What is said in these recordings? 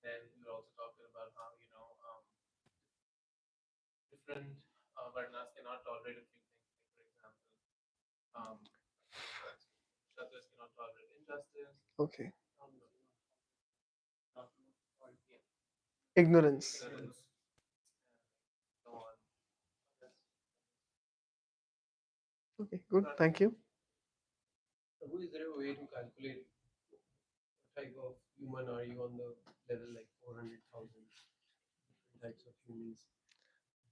then we were also talking about how different varnas cannot tolerate a few things. Like for example, um, Kshatriyas cannot tolerate injustice. Okay. Yeah, Ignorance. ignorance, and so on. Yes. Okay, good. Thank you. Prabhu, is there a way to calculate what type of human are you on the level like 400,000 different types of humans?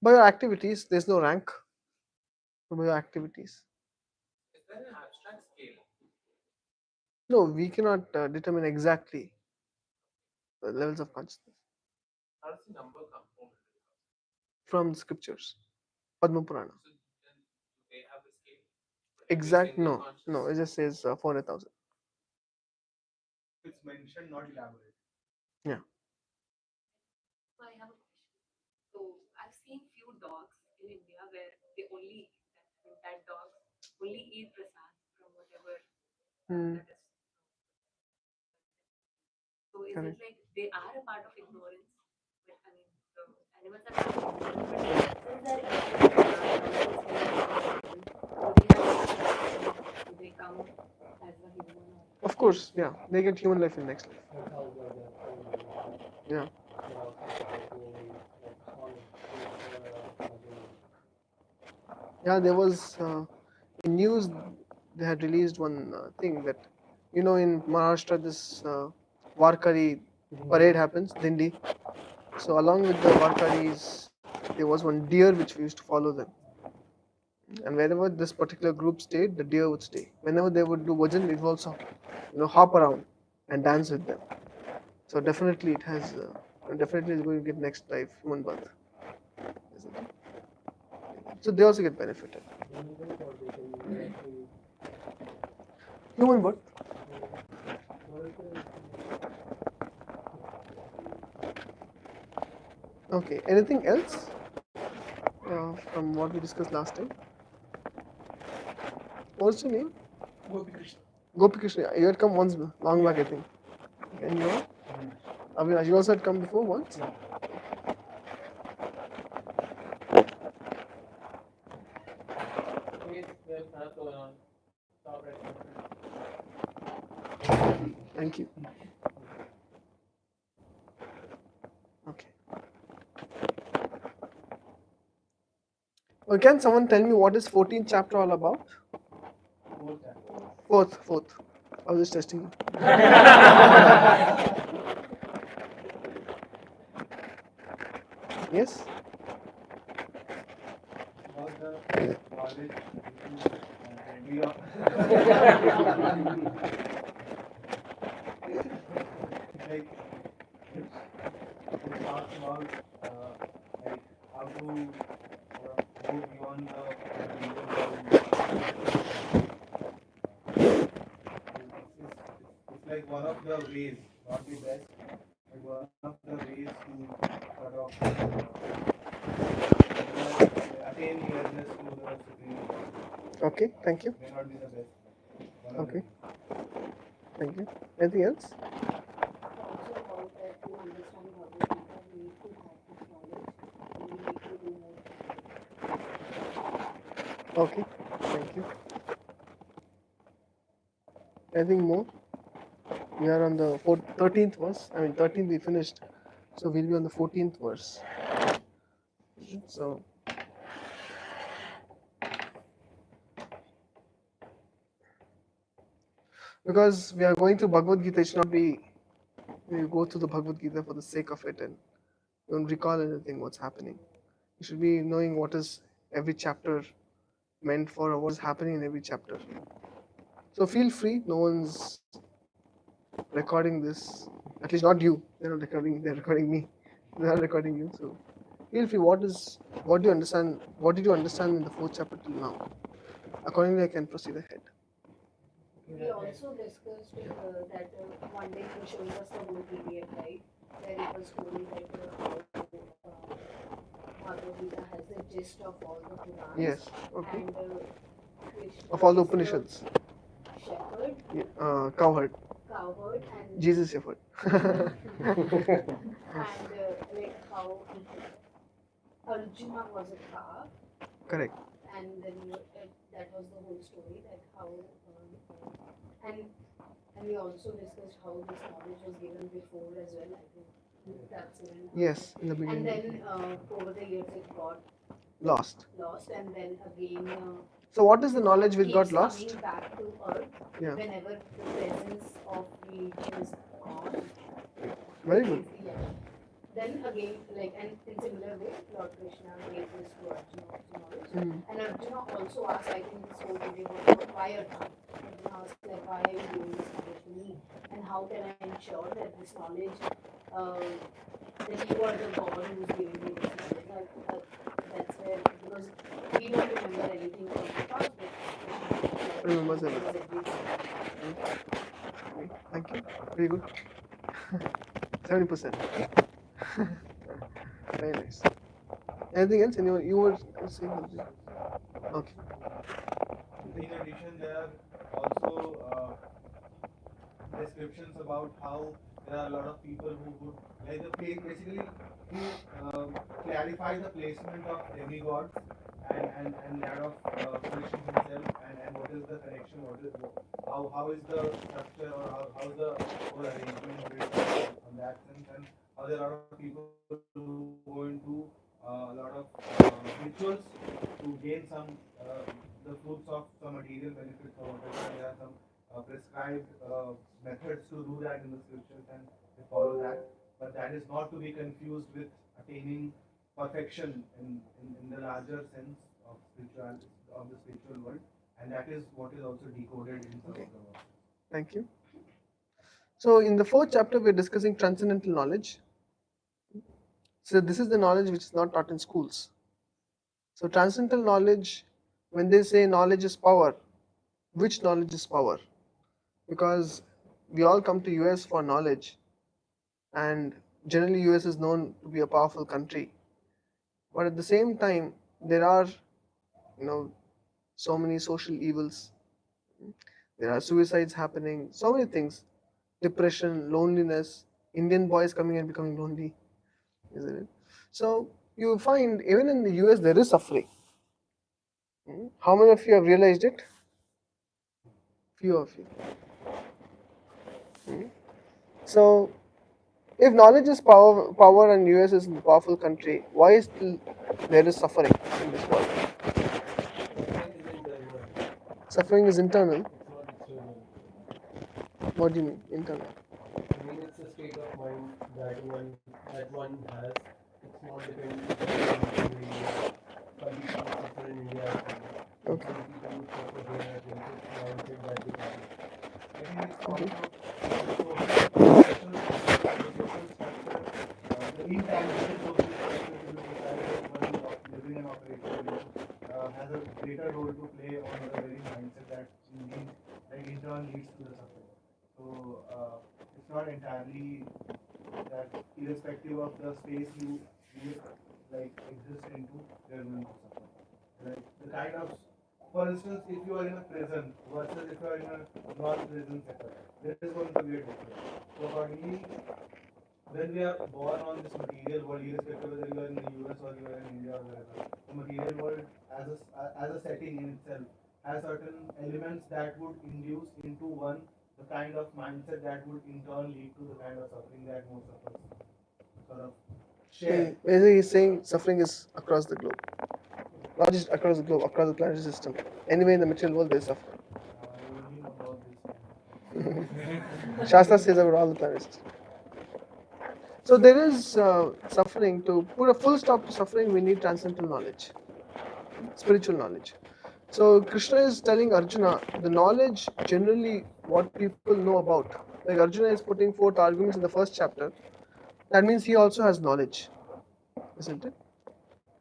By your activities, there's no rank. By your activities. Is there an abstract scale? No, we cannot determine exactly the levels of consciousness How does the number come from? from the scriptures. Padma Purana. So then do they have a scale for every Exact, single no, conscious? no, it just says 400,000. It's mentioned, not elaborate. Yeah. So I have a question. So I've seen few dogs in India where they only eat that dogs only eat prasad from whatever Hmm. that is. So is it Correct. like they are a part of ignorance? But I mean, the animals are part of ignorance, but since they're eating do they come as a human? Of course, yeah. They get human life in next life. That's how Yeah. they're also supposed to like small Yeah, there was in news they had released one thing that in Maharashtra this Warkari parade happens, Dindi. So along with the Warkaris, there was one deer which we used to follow them. And wherever this particular group stayed, the deer would stay. Whenever they would do bhajan, it would also, hop around and dance with them. So definitely it has, definitely is going to get next life human birth, isn't it? So they also get benefited. Human birth. Okay. Anything else from what we discussed last time? What's your name? Gopi Krishna. Gopi Krishna. You had come once long back, I think. And you are? Avinash, you also had come before once? Please, there's not going on. Stop right now. Thank you. Okay. Well, can someone tell me what is 14th chapter all about? Fourth. I was just testing you. Yes? About the knowledge we are like it talks about like how to go beyond the material world. It's like one of the ways, not the best, but one of the ways to sort of attain nearness to the supreme God. Okay, thank you. May not be the best. One of the Okay, ways. thank you. Anything else? Also about that to understand Bhagavad Gita, we need to have this knowledge and we need to do more. Okay, thank you. Anything more? We are on the 13th verse. 13th we finished. So we'll be on the 14th verse. So, because we are going through Bhagavad Gita, it should not be we go through the Bhagavad Gita for the sake of it and don't recall anything what's happening. You should be knowing what is every chapter meant for or what is happening in every chapter. So feel free, no one's recording this, at least not you. They're not recording, they're recording me. They're not recording you. So feel free, what do you understand, what did you understand in the 4th chapter till now? Accordingly I can proceed ahead. We also discussed that one day you were showing us the whole PDF, right? Where it was told that how Bhagavad Gita has the gist of all the Purans. Yes, okay. And Krishna Of all the is Upanishads. shepherd, Cowherd. cowherd, overpowered and Jesus effort. and like how Arjuna was a car, Correct. and then that was the whole story. That how and and we also discussed how this knowledge was given before as well. I think that's even. Yes, in the And beginning. then over the years it got Lost. lost, and then again So what is the knowledge which got keeps lost? coming back to earth Yeah. whenever the presence of religion is gone. Very good. Yeah. Then again, like, and in similar way, Lord Krishna gave this to Arjuna also knowledge. Mm. And Arjuna also asked, I think this whole video was about why Arjuna. Arjuna asked, like, why are you giving this knowledge to me? And how can I ensure that this knowledge, that you are the God who is giving me this knowledge? That's where, because we don't remember anything from the past, but Krishna Remembers remembers everything. everything. Thank you. Very good. 70%. Very nice. Anything else? Anyone? You were saying something. Okay. In addition, there are also descriptions about how there are a lot of people who would like the place basically who clarify the placement of demigods and that of Krishna himself and what is the connection, how is the structure or how is the whole arrangement built on that sense, and how there are a lot of people who go into a lot of rituals to gain some the fruits of some material benefits or whatever. There are some prescribed methods to do that in the scriptures and they follow that. But that is not to be confused with attaining perfection in the larger sense of the spiritual world. And that is what is also decoded in some of the verses. Thank you. So in the fourth chapter, we're discussing transcendental knowledge. So this is the knowledge which is not taught in schools. So transcendental knowledge, when they say knowledge is power, which knowledge is power? Because we all come to US for knowledge, and generally US is known to be a powerful country. But at the same time, there are, so many social evils. There are suicides happening, so many things. Depression, loneliness, Indian boys coming and becoming lonely, isn't it? So you find even in the US there is suffering. How many of you have realized it? Few of you. So if knowledge is power and US is a powerful country, why is still there is suffering in this world? Suffering is internal, Suffering is internal. it's not external. What do you mean internal? I mean, it's a state of mind that one has. It's not dependent on India. Some people would suffer in India as well. Okay. Some people would suffer here as well. It's mindset that they carry. I think it's also Okay. the intangible social structure to be decided one of living and operating has a greater role to play on the very mindset that in turn leads to the suffering. So it's not entirely that irrespective of the space you like exist into, you're going to suffer. Like the kind of, for instance, if you are in a prison versus if you are in a non-prison setup, there is going to be a difference. So accordingly, when we are born on this material world, irrespective whether you are in the US or you are in India or wherever, the material world as a setting in itself has certain elements that would induce into one the kind of mindset that would in turn lead to the kind of suffering that most of us sort of share. Basically, he's saying suffering is across the globe. Not just across the globe, across the planetary system. Anyway, in the material world, there is suffering. I only know about this. Shastra says about all the planets. So there is suffering. To put a full stop to suffering, we need transcendental knowledge, spiritual knowledge. So Krishna is telling Arjuna the knowledge generally what people know about. Like Arjuna is putting forth arguments in the first chapter. That means he also has knowledge, isn't it?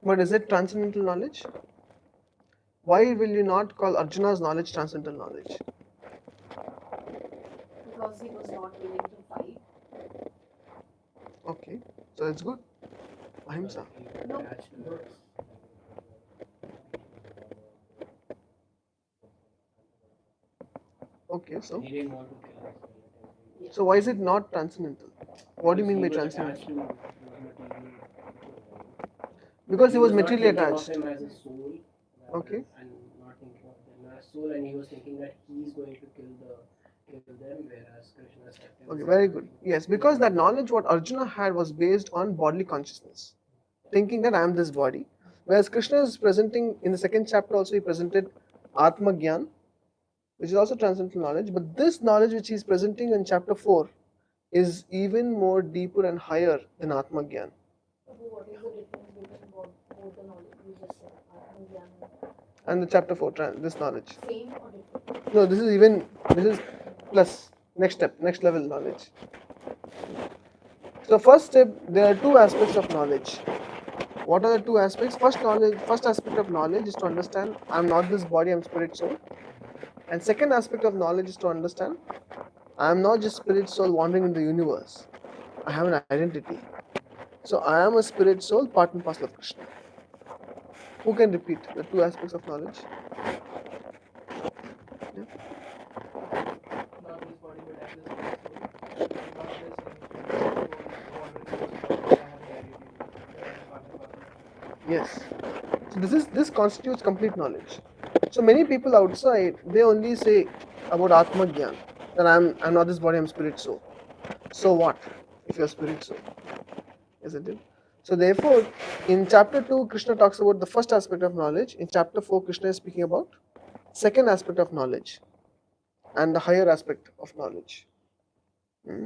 But is it transcendental knowledge? Why will you not call Arjuna's knowledge transcendental knowledge? Because he was not willing to fight. Okay, so it's good. Ahimsa. No. Okay, so He didn't want to kill us. So why is it not transcendental? What do you mean by He was transcendental? attached to material. Because he was not materially thinking attached. of him as a soul. Okay. And not thinking of them as soul, and he was thinking that he's going to kill them, whereas Krishna said to Okay, him, very good. Yes, because that knowledge what Arjuna had was based on bodily consciousness, thinking that I am this body. Whereas Krishna is presenting in the second chapter also he presented Atma Gyan, which is also transcendental knowledge. But this knowledge which he is presenting in chapter 4 is even more deeper and higher than Atma Gyan. What is the difference between both the knowledge you just said, Atmagyan And the chapter 4, this knowledge. same or different? No, this is plus, next step, next level knowledge. So first step, there are two aspects of knowledge. What are the two aspects? First aspect of knowledge is to understand I am not this body, I am spirit soul. And second aspect of knowledge is to understand I am not just spirit soul wandering in the universe. I have an identity. So I am a spirit soul, part and parcel of Krishna. Who can repeat the two aspects of knowledge? Yeah. Not this body, but I am the spirit soul. Not this soul, wandering in this world, but I have an identity. That I am part and parcel of it. Yes. So this constitutes complete knowledge. So many people outside they only say about Atma Gyan that I'm not this body, I'm spirit soul. So what if you're spirit soul? Isn't it? So therefore, in chapter 2, Krishna talks about the first aspect of knowledge. In chapter 4, Krishna is speaking about second aspect of knowledge and the higher aspect of knowledge.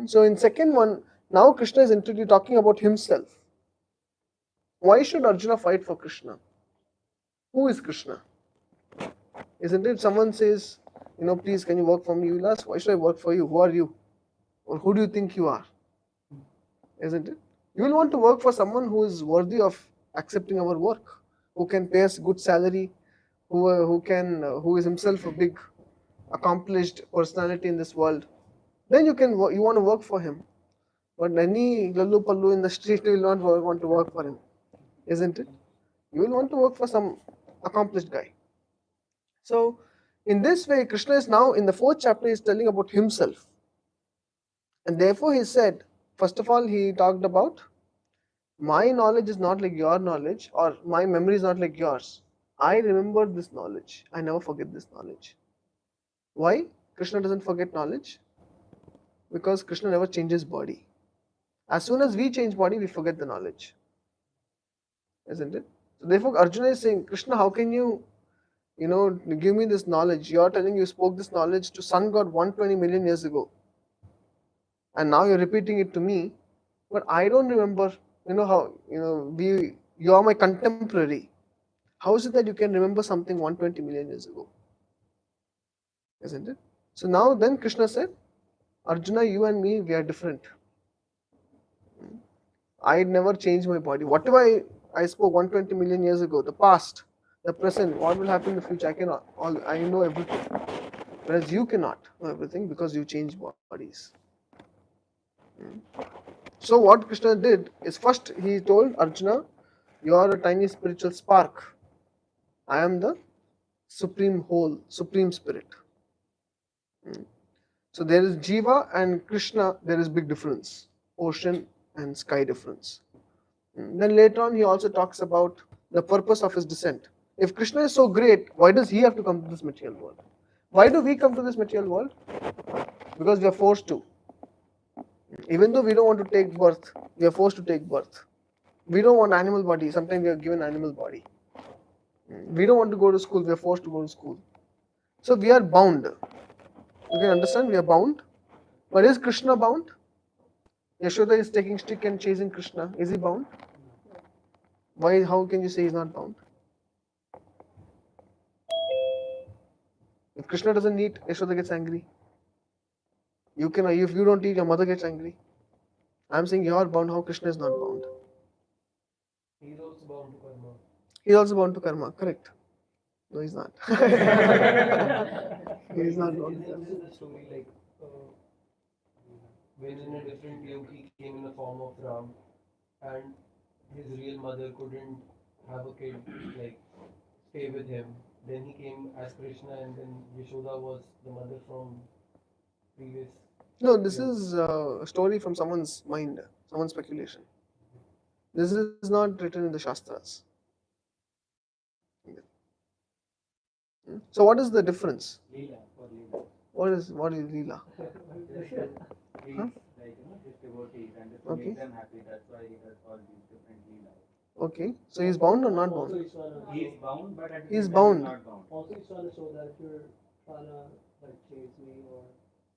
So in second one, now Krishna is talking about himself. Why should Arjuna fight for Krishna? Who is Krishna? Isn't it? Someone says, please can you work for me? You will ask, why should I work for you? Who are you? Or who do you think you are? Isn't it? You will want to work for someone who is worthy of accepting our work, who can pay us good salary, who is himself a big accomplished personality in this world. Then you want to work for him. But any lallu pallu in the street will not want to work for him, isn't it? You will want to work for some accomplished guy. So in this way, Krishna is now in the fourth chapter is telling about himself. And therefore he said, first of all, he talked about my knowledge is not like your knowledge, or my memory is not like yours. I remember this knowledge. I never forget this knowledge. Why? Krishna doesn't forget knowledge? Because Krishna never changes body. As soon as we change body, we forget the knowledge. Isn't it? So therefore Arjuna is saying, Krishna, how can you give me this knowledge? You are telling you spoke this knowledge to sun god 120 million years ago. And now you're repeating it to me. But I don't remember, you are my contemporary. How is it that you can remember something 120 million years ago? Isn't it? So now then Krishna said, Arjuna, you and me, we are different. I never changed my body. Whatever I spoke 120 million years ago, the past, the present, what will happen in the future, I know everything. Whereas you cannot know everything because you change bodies. So what Krishna did is first he told Arjuna, you are a tiny spiritual spark. I am the supreme whole, supreme spirit. So there is Jiva and Krishna, there is big difference. Ocean and sky difference. Then later on he also talks about the purpose of his descent. If Krishna is so great, why does he have to come to this material world? Why do we come to this material world? Because we are forced to. Even though we don't want to take birth, we are forced to take birth. We don't want animal body, sometimes we are given animal body. We don't want to go to school, we are forced to go to school. So we are bound. You can understand, we are bound. But is Krishna bound? Yashoda is taking stick and chasing Krishna. Is he bound? Why? How can you say he's not bound? If Krishna doesn't eat, Yashoda gets angry. If you don't eat, your mother gets angry. I'm saying you are bound. How Krishna is not bound? He's also bound to karma. He's also bound to karma. Correct. No, he's not. He's not bound. Isn't this the story like when in a different yug he came in the form of Ram and his real mother couldn't have a kid, like stay with him. Then he came as Krishna and then Yashoda was the mother from previous No, this is a story from someone's mind, someone's speculation. This is not written in the Shastras. So what is the difference? Leela for Leela. What is Leela? He's Huh? like his devotees, and to Okay. make them happy, that's why he does all these different Leelas. Okay. So he's bound or not Also, bound? he's trying to. He is bound, but at the He's same time bound. he's not bound. Also, he's trying to show that if you're trying to like chase me or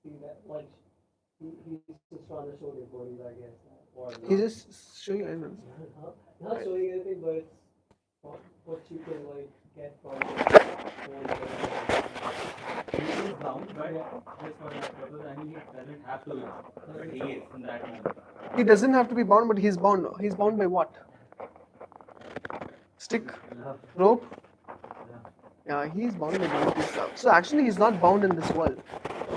see that like he's just trying to show the bodies, I guess, or He's just showing evidence. not showing anything, but it's what you can like get from it. He is bound, but just for that purpose, I mean, he doesn't have to be bound, but he is in that moment. He doesn't have to be bound, but he's bound. He's bound by what? Stick, Love. rope. Love. Yeah, he's bound by devotee's love. So actually, he's not bound in this world.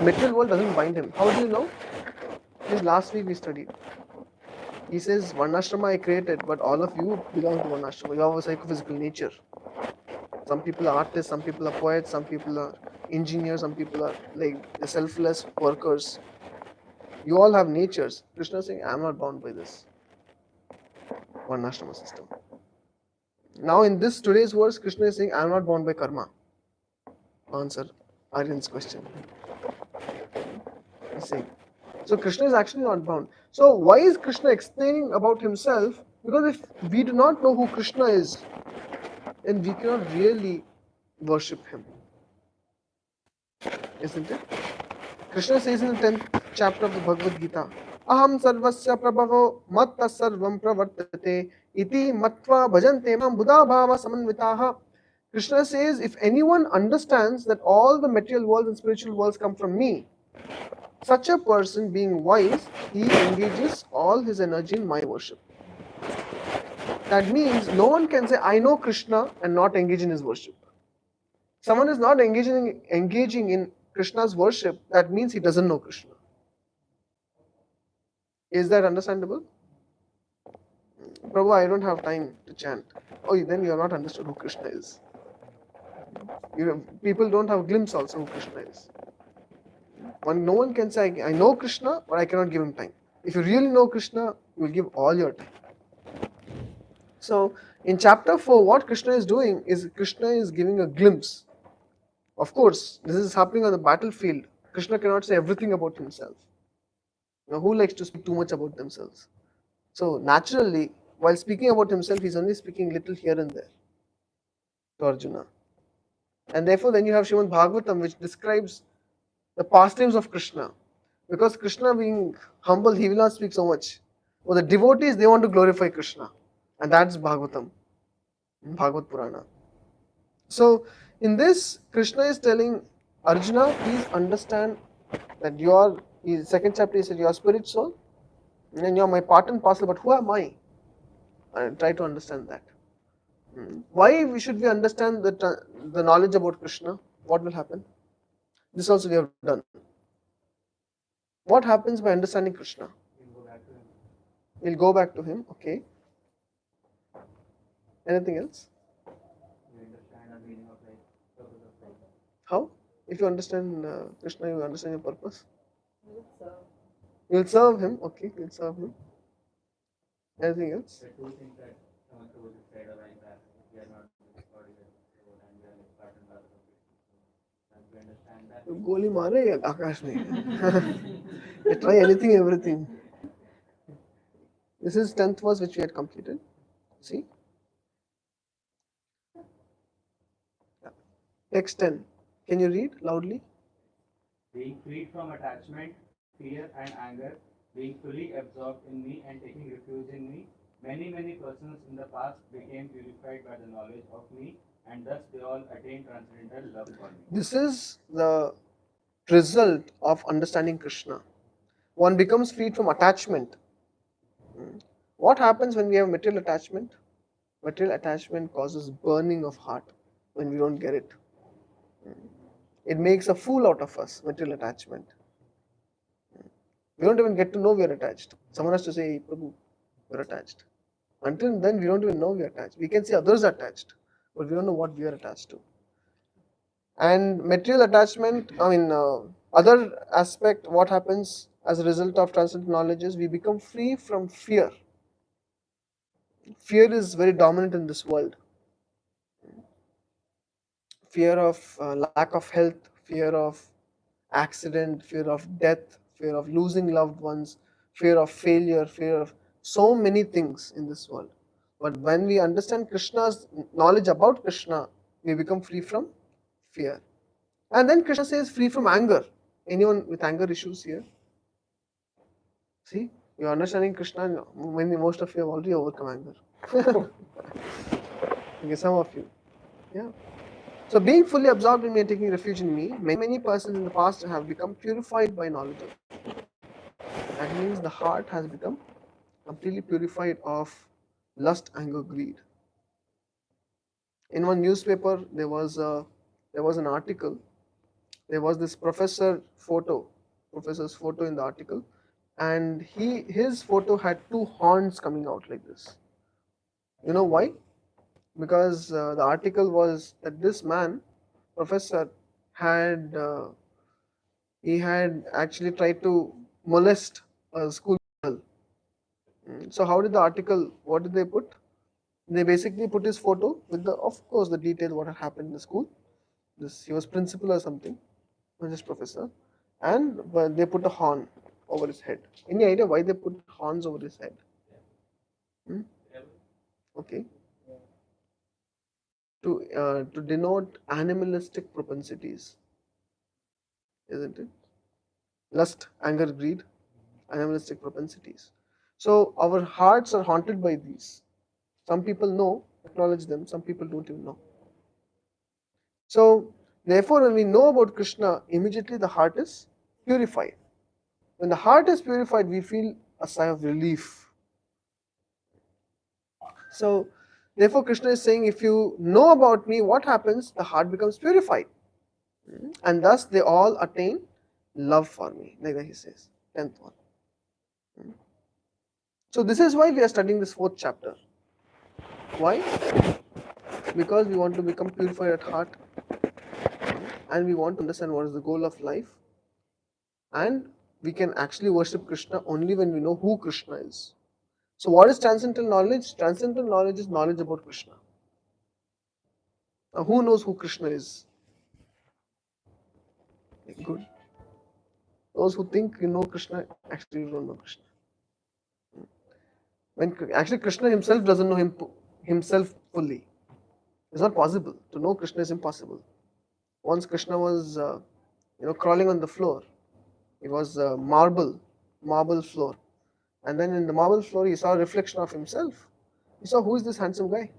Material world doesn't bind him. How do you know? This last week we studied. He says, Varnashrama I created, but all of you belong to Varnashrama. You have a psychophysical nature. Some people are artists, some people are poets, some people are engineers, some people are like the selfless workers. You all have natures. Krishna is saying, I am not bound by this Varnashrama system. Now in this today's verse, Krishna is saying, I am not bound by karma. Answer Aryan's question. He's saying. So Krishna is actually not bound. So why is Krishna explaining about himself? Because if we do not know who Krishna is, then we cannot really worship him. Isn't it? Krishna says in the 10th chapter of the Bhagavad Gita, Aham sarvasya prabhavo matta sarvam pravartate iti matva bhajante mam buddha bhava samanvitaha. Krishna says, if anyone understands that all the material worlds and spiritual worlds come from me, such a person being wise, he engages all his energy in my worship. That means no one can say, I know Krishna and not engage in his worship. Someone is not engaging in Krishna's worship, that means he doesn't know Krishna. Is that understandable? Prabhu, I don't have time to chant. Oh, then you have not understood who Krishna is. People don't have a glimpse also who Krishna is. No one can say, I know Krishna, but I cannot give him time. If you really know Krishna, you will give all your time. So, in chapter 4, what Krishna is doing is Krishna is giving a glimpse. Of course, this is happening on the battlefield. Krishna cannot say everything about himself. Who likes to speak too much about themselves? So, naturally, while speaking about himself, he's only speaking little here and there to Arjuna. And therefore, then you have Srimad Bhagavatam, which describes the pastimes of Krishna. Because Krishna being humble, he will not speak so much. But the devotees, they want to glorify Krishna. And that's Bhagavatam, Bhagavad Purana. So, in this, Krishna is telling Arjuna, please understand that you are, in second chapter, he said, you are spirit soul, and you are my part and parcel, but who am I? And try to understand that. Why should we understand the knowledge about Krishna? What will happen? This also we have done. What happens by understanding Krishna? We'll go back to him, okay. Anything else? We understand the meaning of life, purpose of life. How? If you understand Krishna, you understand your purpose. So, You'll serve him, okay, you'll serve him. Anything else? The two things that someone told you said a while back, we are not this body, we are and we are like part and parcel of Krishna. So, once we understand that, Goli mare Akash mein. Try anything, everything. This is 10th verse which we had completed. See? Text 10. Can you read loudly? being freed from attachment, fear, and anger, being fully absorbed in me and taking refuge in me, many persons in the past became purified by the knowledge of me, and thus they all attained transcendental love for me. This is the result of understanding Krishna. One becomes freed from attachment. What happens when we have material attachment? Material attachment causes burning of heart when we don't get it. It makes a fool out of us, material attachment. We don't even get to know we are attached. Someone has to say, Prabhu, we're attached. Until then, we don't even know we are attached. We can see others are attached, but we don't know what we are attached to. And material attachment, Other aspect, what happens as a result of transcendental knowledge is we become free from fear. Fear is very dominant in this world. Fear of lack of health, fear of accident, fear of death, fear of losing loved ones, fear of failure, fear of so many things in this world. But when we understand Krishna's knowledge about Krishna, we become free from fear. And then Krishna says free from anger. Anyone with anger issues here? See, you're understanding Krishna, when most of you have already overcome anger. Okay, some of you. Yeah. So being fully absorbed in me and taking refuge in me, many persons in the past have become purified by knowledge of me. That means the heart has become completely purified of lust, anger, greed. In one newspaper, there was an article. There was this professor's photo in the article, and his photo had two horns coming out like this. You know why? Because the article was that this man, professor, had he had actually tried to molest a school girl. So how did the article? What did they put? They basically put his photo with of course, the detail what had happened in the school. He was principal or something, not just professor, and but they put a horn over his head. Any idea why they put horns over his head? Hmm? Okay, to denote animalistic propensities, isn't it? Lust, anger, greed, animalistic propensities. So our hearts are haunted by these. Some people know, acknowledge them, some people don't even know. So, therefore, when we know about Krishna, immediately the heart is purified. When the heart is purified, we feel a sigh of relief. So, therefore, Krishna is saying, if you know about me, what happens? The heart becomes purified. And thus they all attain love for me, like that he says. 10th one. So, this is why we are studying this 4th chapter. Why? Because we want to become purified at heart, and we want to understand what is the goal of life, and we can actually worship Krishna only when we know who Krishna is. So what is transcendental knowledge? Transcendental knowledge is knowledge about Krishna. Now who knows who Krishna is? Good. Those who think you know Krishna actually don't know Krishna. When actually Krishna himself doesn't know himself fully. It's not possible. To know Krishna is impossible. Once Krishna was crawling on the floor. It was a marble floor. And then in the marble floor, he saw a reflection of himself. He saw, who is this handsome guy?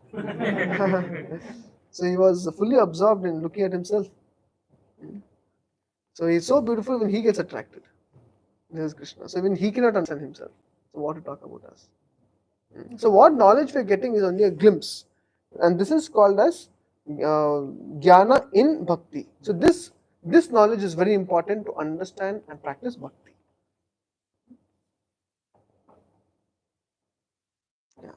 So he was fully absorbed in looking at himself. So he's so beautiful when he gets attracted. This is Krishna. So even he cannot understand himself. So what to talk about us? So what knowledge we're getting is only a glimpse. And this is called as jnana in bhakti. So this knowledge is very important to understand and practice bhakti. Yeah.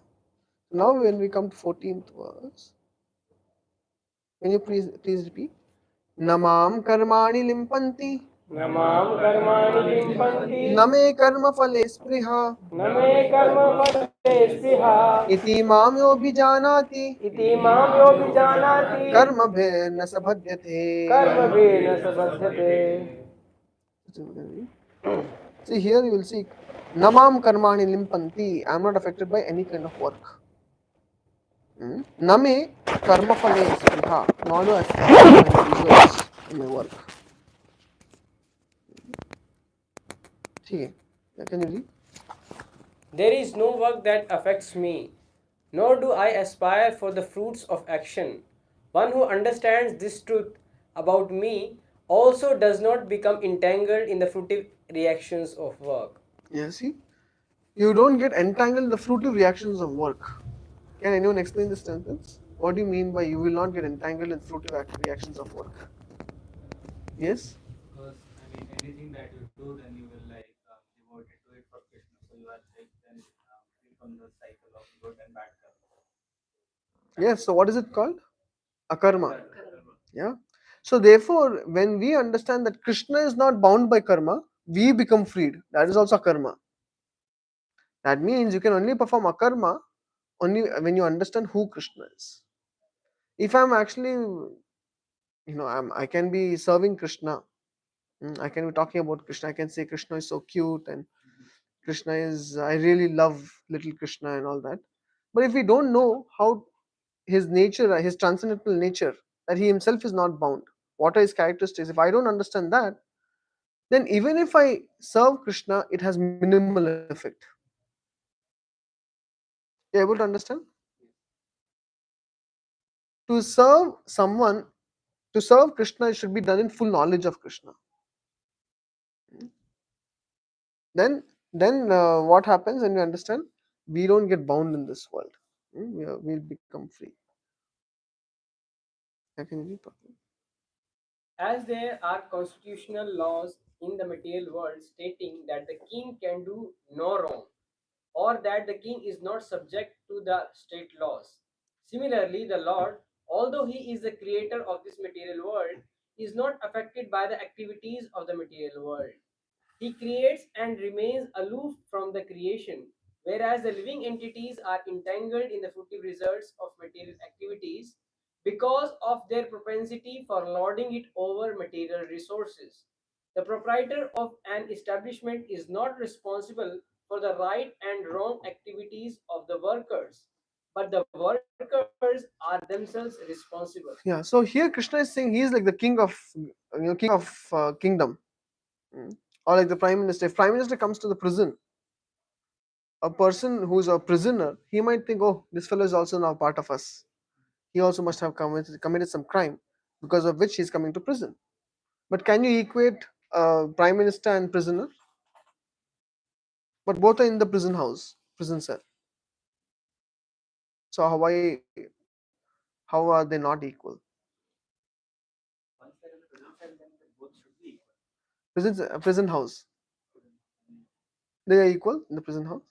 Now when we come to 14th verse, can you please repeat? Namam karmani limpanti. नमाम कर्माणि लिम्पन्ति Name karma phale spriha. नमे कर्म फले स्पृहा Iti mam yo bhijanati. इति मां यो विजानाति Karma bhe na sabhadyate. कर्मभिर्न सबध्यते. See here you will see Namam karmani limpanti. I am not affected by any kind of work. Name karma phale spriha. Nor do I see results in my work. Okay. Can you read? There is no work that affects me, nor do I aspire for the fruits of action. One who understands this truth about me also does not become entangled in the fruitive reactions of work. Yeah, see? You don't get entangled in the fruitive reactions of work. Can anyone explain this sentence? What do you mean by you will not get entangled in fruitive reactions of work? Yes? Because anything that you do, then you will devote it to it for Krishna. So you are then free from the cycle of good and bad karma. Yes, so what is it called? Akarma. Yeah. So therefore, when we understand that Krishna is not bound by karma, we become freed. That is also karma. That means you can only perform akarma only when you understand who Krishna is. If I'm actually, I can be serving Krishna. I can be talking about Krishna. I can say Krishna is so cute and Krishna is, I really love little Krishna and all that. But if we don't know how his nature, his transcendental nature, that he himself is not bound, what are his characteristics, if I don't understand that, then even if I serve Krishna, it has minimal effect. You able to understand? To serve someone, to serve Krishna, it should be done in full knowledge of Krishna. Then what happens when we understand? We don't get bound in this world. We'll become free. I can read properly. As there are constitutional laws in the material world stating that the king can do no wrong, or that the king is not subject to the state laws. Similarly, the Lord, although he is the creator of this material world, is not affected by the activities of the material world. He creates and remains aloof from the creation, whereas the living entities are entangled in the fruitive results of material activities because of their propensity for lording it over material resources. The proprietor of an establishment is not responsible for the right and wrong activities of the workers, but the workers are themselves responsible. Yeah. So here Krishna is saying he is like the king of, king of kingdom. Or like the prime minister. If prime minister comes to the prison, a person who's a prisoner, he might think, oh, this fellow is also now part of us. He also must have committed some crime because of which he's coming to prison. But can you equate prime minister and prisoner? But both are in the prison house, prison cell. So how are they not equal? Once they're in the prison cell, then they both should be equal. Prison house. They are equal in the prison house.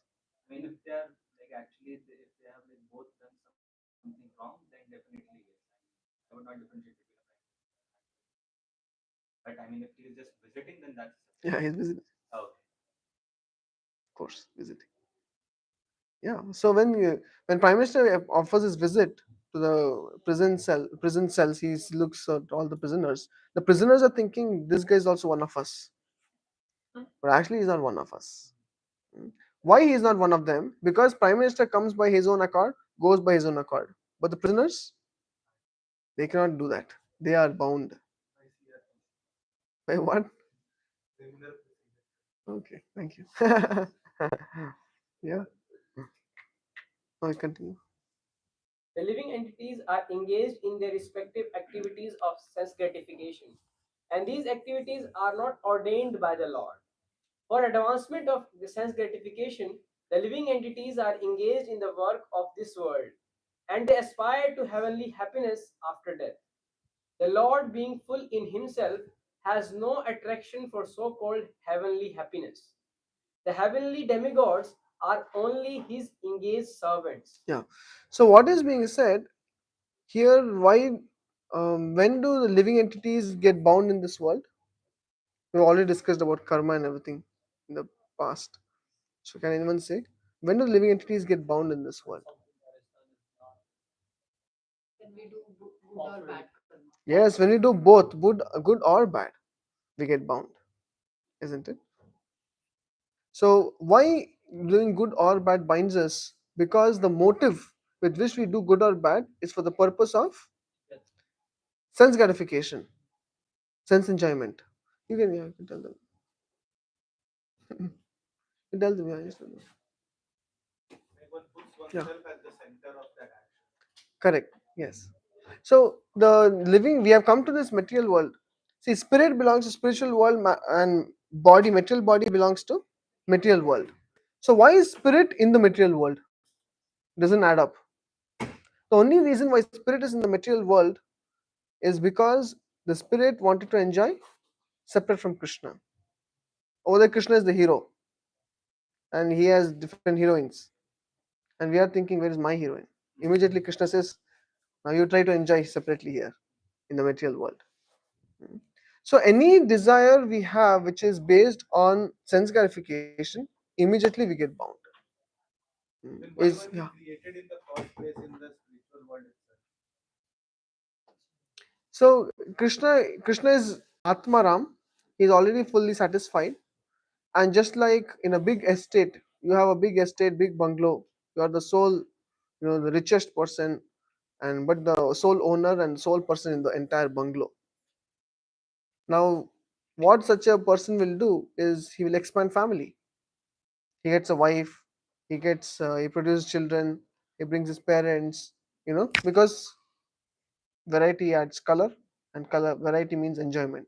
I mean, if they are like actually, if they have like both done something wrong, then definitely yes. I would not differentiate between a prime minister and a prime. But I mean, if he is just visiting, then that's separate. Yeah, he's visiting. Oh, okay. Of course, visiting. Yeah. So when prime minister offers his visit to the prison cells, he looks at all the prisoners. The prisoners are thinking this guy is also one of us, but actually he's not one of us. Why he is not one of them? Because prime minister comes by his own accord, goes by his own accord. But the prisoners, they cannot do that. They are bound. I see that. By what? Criminal procedure. Okay, thank you. Yeah. I continue. The living entities are engaged in their respective activities of sense gratification, and these activities are not ordained by the Lord. For advancement of the sense gratification, the living entities are engaged in the work of this world, and they aspire to heavenly happiness after death. The Lord, being full in himself, has no attraction for so called heavenly happiness. The heavenly demigods are only his engaged servants. Yeah. So what is being said here? Why? When do the living entities get bound in this world? We've already discussed about karma and everything in the past. So can anyone say when do living entities get bound in this world? When we do good or bad karma. Yes, when we do both, good or bad, we get bound, isn't it? So why doing good or bad binds us? Because the motive with which we do good or bad is for the purpose of sense gratification, sense enjoyment. You can tell them. You tell them, yeah, just tell them. Like one puts Yeah. oneself at the center of that action. Correct. Yes. So we have come to this material world. See, spirit belongs to spiritual world and material body belongs to material world. So why is spirit in the material world? Doesn't add up. The only reason why spirit is in the material world is because the spirit wanted to enjoy separate from Krishna. Over there, Krishna is the hero, and he has different heroines, and we are thinking, where is my heroine? Immediately, Krishna says, now you try to enjoy separately here in the material world. So any desire we have which is based on sense gratification, immediately we get bound. Then why Is were we yeah. created in the first place in the spiritual world itself? So Krishna is Atmaram. He's already fully satisfied. And just like in a big estate, you have a big estate, big bungalow. You are the sole, the richest person, and but the sole owner and sole person in the entire bungalow. Now, what such a person will do is he will expand family. He gets a wife, he produces children, he brings his parents, because variety adds color, and color variety means enjoyment.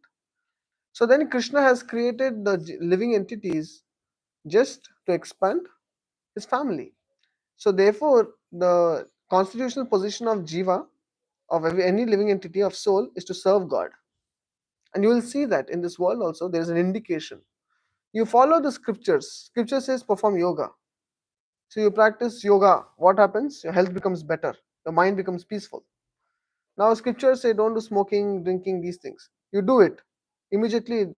So then Krishna has created the living entities just to expand his family. So therefore, the constitutional position of jiva, of any living entity of soul, is to serve God. And you will see that in this world also there is an indication. You follow the scriptures. Scripture says perform yoga. So you practice yoga. What happens? Your health becomes better. Your mind becomes peaceful. Now scriptures say don't do smoking, drinking, these things. You do it. Immediately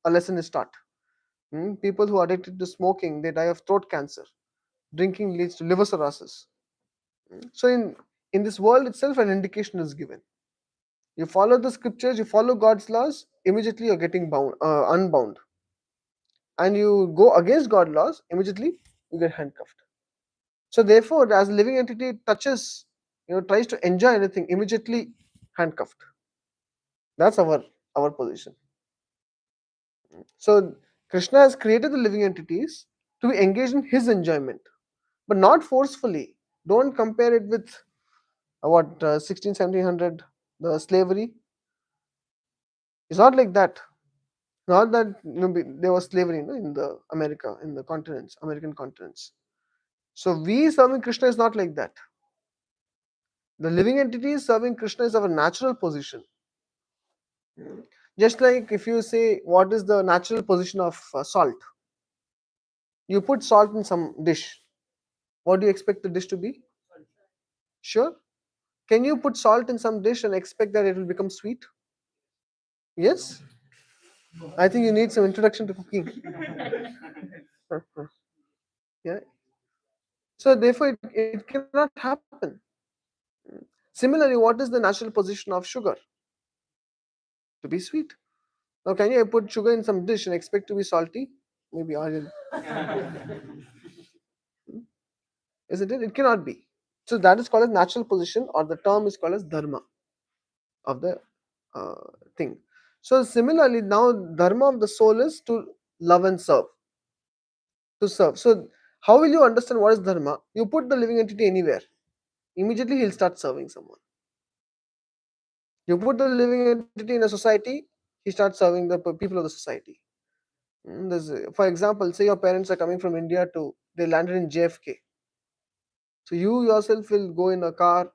a lesson is taught. People who are addicted to smoking, they die of throat cancer. Drinking leads to liver cirrhosis. So in this world itself, an indication is given. You follow the scriptures, you follow God's laws, immediately you're getting unbound. And you go against God's laws, immediately you get handcuffed. So therefore, as a living entity touches, tries to enjoy anything, immediately handcuffed. That's our position. So Krishna has created the living entities to be engaged in his enjoyment, but not forcefully. Don't compare it with 16, 1700, the slavery. It's not like that. Not that there was slavery in the American continents. So we serving Krishna is not like that. The living entities serving Krishna is our natural position. Just like if you say what is the natural position of salt, you put salt in some dish. What do you expect the dish to be? Sure. Can you put salt in some dish and expect that it will become sweet? Yes. I think you need some introduction to cooking. Yeah. So therefore, it cannot happen. Similarly, what is the natural position of sugar? To be sweet. Now, can you put sugar in some dish and expect to be salty? Maybe Aryan. Isn't it? It cannot be. So that is called as natural position, or the term is called as dharma of the uh, thing. So similarly, now dharma of the soul is to love and serve. To serve. So how will you understand what is dharma? You put the living entity anywhere. Immediately he'll start serving someone. You put the living entity in a society, he starts serving the people of the society. For example, say your parents are coming from India they landed in JFK. So you yourself will go in a car,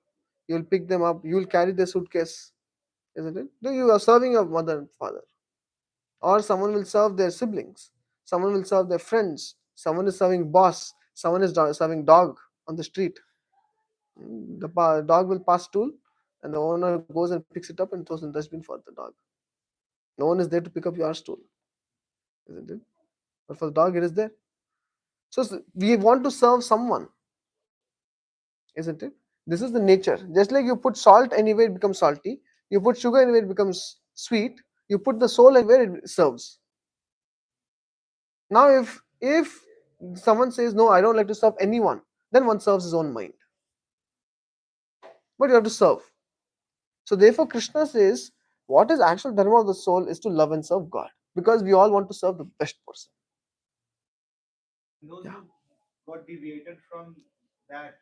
you'll pick them up, you'll carry their suitcase, isn't it? No, you are serving your mother and father. Or someone will serve their siblings, someone will serve their friends, someone is serving boss, someone is serving dog on the street. The dog will pass stool, and the owner goes and picks it up and throws in the dustbin for the dog. No one is there to pick up your stool, isn't it? But for the dog, it is there. So we want to serve someone, isn't it? This is the nature. Just like you put salt anywhere, it becomes salty. You put sugar anywhere, it becomes sweet. You put the soul anywhere, it serves. Now, if someone says no, I don't like to serve anyone, then one serves his own mind. But you have to serve. So therefore, Krishna says, what is actual dharma of the soul is to love and serve God, because we all want to serve the best person. Those Yeah. who got deviated from that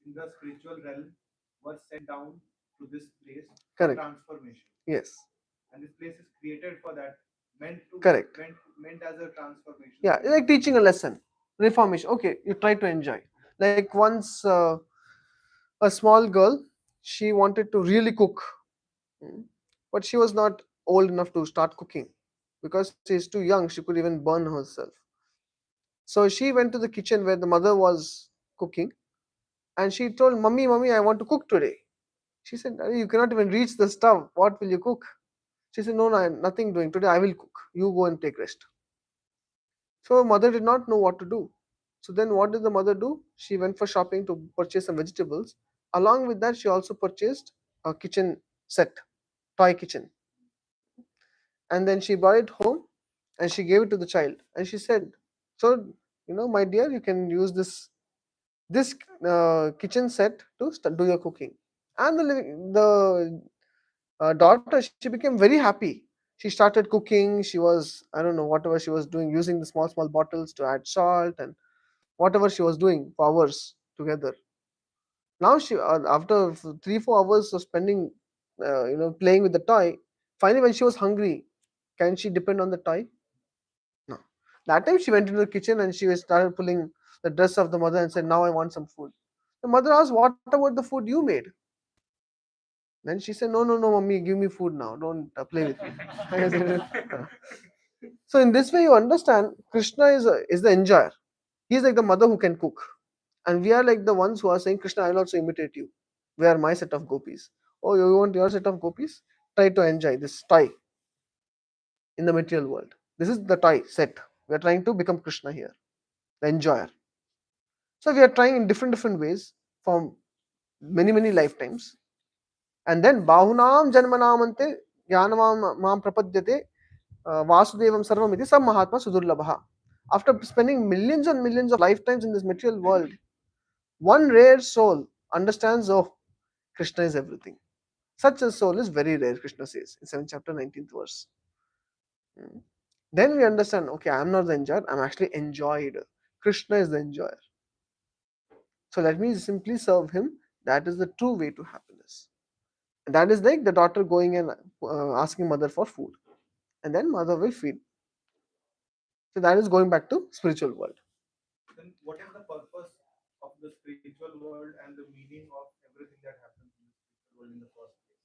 in the spiritual realm were sent down to this place for Correct. transformation. Yes. And this place is created for that, Correct. meant as a transformation. Yeah, like teaching a lesson, reformation. Okay, you try to enjoy. Like once, a small girl, she wanted to really cook, but she was not old enough to start cooking because she's too young. She could even burn herself. So she went to the kitchen where the mother was cooking, and she told, "Mummy, mummy, I want to cook today." She said, "Arey, you cannot even reach the stove. What will you cook?" She said, no, no, nothing doing. Today I will cook. You go and take rest. So mother did not know what to do. So then what did the mother do? She went for shopping to purchase some vegetables. Along with that, she also purchased a kitchen set, toy kitchen. And then she brought it home and she gave it to the child. And she said, so, my dear, you can use this kitchen set to do your cooking. And the daughter, she became very happy. She started cooking. She was, I don't know, whatever she was doing, using the small bottles to add salt and whatever she was doing for hours together. Now she, after 3-4 hours of spending, playing with the toy, finally when she was hungry, can she depend on the toy? No. That time she went into the kitchen and she started pulling the dress of the mother and said, now I want some food. The mother asked, what about the food you made? Then she said, no, no, no, mommy, give me food now. Don't play with me. I said, so in this way, you understand, Krishna is the enjoyer. He's like the mother who can cook. And we are like the ones who are saying, Krishna, I'll also imitate you. We are my set of gopis. Oh, you want your set of gopis? Try to enjoy this toy in the material world. This is the toy set. We are trying to become Krishna here, the enjoyer. So we are trying in different ways from many lifetimes. And then Bahunam Janmanamante Jnanam Mam Prapadyate Vasudevam Sarvamiti Sam Mahatma Sudurlabha. After spending millions and millions of lifetimes in this material world, one rare soul understands, oh, Krishna is everything. Such a soul is very rare, Krishna says in 7th chapter, 19th verse. Then we understand, okay, I am not the enjoyer, I am actually enjoyed. Krishna is the enjoyer. So let me simply serve him. That is the true way to happiness. And that is like the daughter going and asking mother for food. And then mother will feed. So that is going back to spiritual world. Then what is the purpose of the spiritual world and the meaning of everything that happens in the spiritual world in the first place?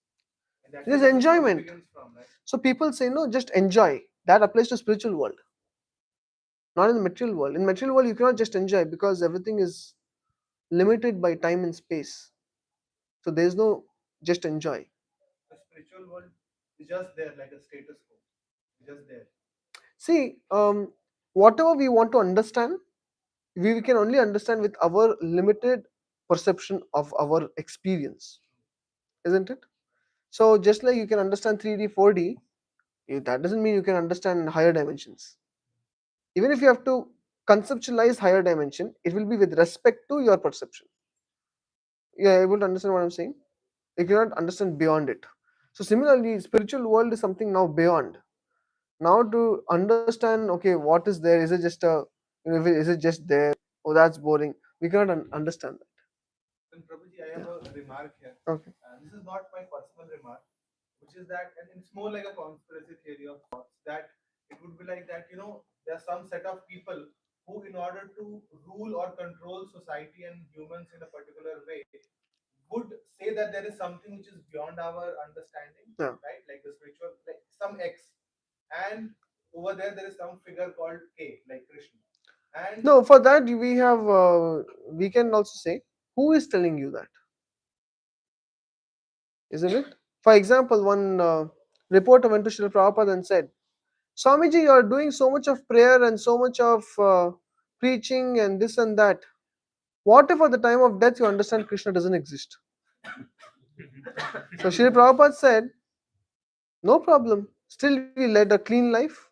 And that's It is where the story enjoyment. begins from, right? So people say, no, just enjoy. That applies to spiritual world, not in the material world. In material world, you cannot just enjoy because everything is limited by time and space. So there is no just enjoy. The spiritual world is just there like a status quo. It's just there. See, whatever we want to understand, we can only understand with our limited perception of our experience, isn't it? So just like you can understand 3D, 4D, that doesn't mean you can understand higher dimensions. Even if you have to conceptualize higher dimension, it will be with respect to your perception. You are able to understand what I'm saying? You cannot understand beyond it. So similarly, spiritual world is something now beyond. Now to understand, okay, what is there? Is it just is it just there? Oh, that's boring. We cannot understand that. Then Prabhuji, I have a remark here. Okay. This is not my personal remark, which is that, and it's more like a conspiracy theory of thoughts, that it would be like that, there are some set of people who, in order to rule or control society and humans in a particular way, would say that there is something which is beyond our understanding, Yeah. right? Like the spiritual, like some X, and over there is some figure called K, like Krishna. And No, for that we have we can also say who is telling you that, isn't it? For example, one reporter went to Srila Prabhupada and said, Swamiji, you are doing so much of prayer and so much of preaching and this and that. What if at the time of death you understand Krishna doesn't exist? So Srila Prabhupada said, no problem. Still we led a clean life.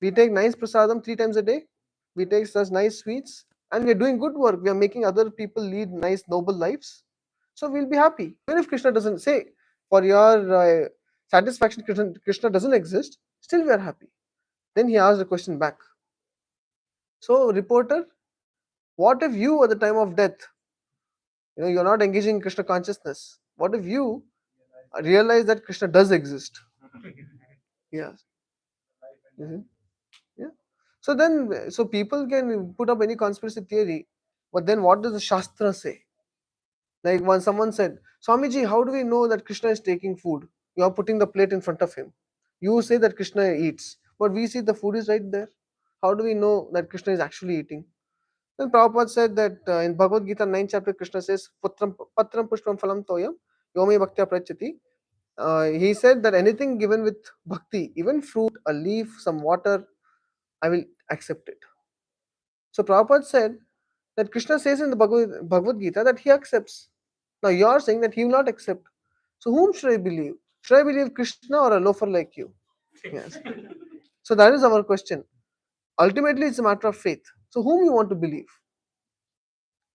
We take nice prasadam 3 times a day. We take such nice sweets. And we are doing good work. We are making other people lead nice, noble lives. So we'll be happy. Even if Krishna doesn't say, for your satisfaction, Krishna doesn't exist, still we are happy. Then he asked a question back. So, reporter, what if you at the time of death, you're not engaging in Krishna consciousness? What if you realize that Krishna does exist? Yeah. Mhm. Yeah. So then, so people can put up any conspiracy theory, but then what does the Shastra say? Like when someone said, Swamiji, how do we know that Krishna is taking food? You are putting the plate in front of him. You say that Krishna eats, but we see the food is right there. How do we know that Krishna is actually eating? Then Prabhupada said that in Bhagavad Gita 9th chapter, Krishna says, Patram pushpam phalam toyam, yome bhaktya prachati, he said that anything given with bhakti, even fruit, a leaf, some water, I will accept it. So Prabhupada said that Krishna says in the Bhagavad Gita that he accepts. Now you are saying that he will not accept. So whom should I believe? Should I believe Krishna or a loafer like you? Yes. So that is our question. Ultimately, it's a matter of faith. So whom you want to believe?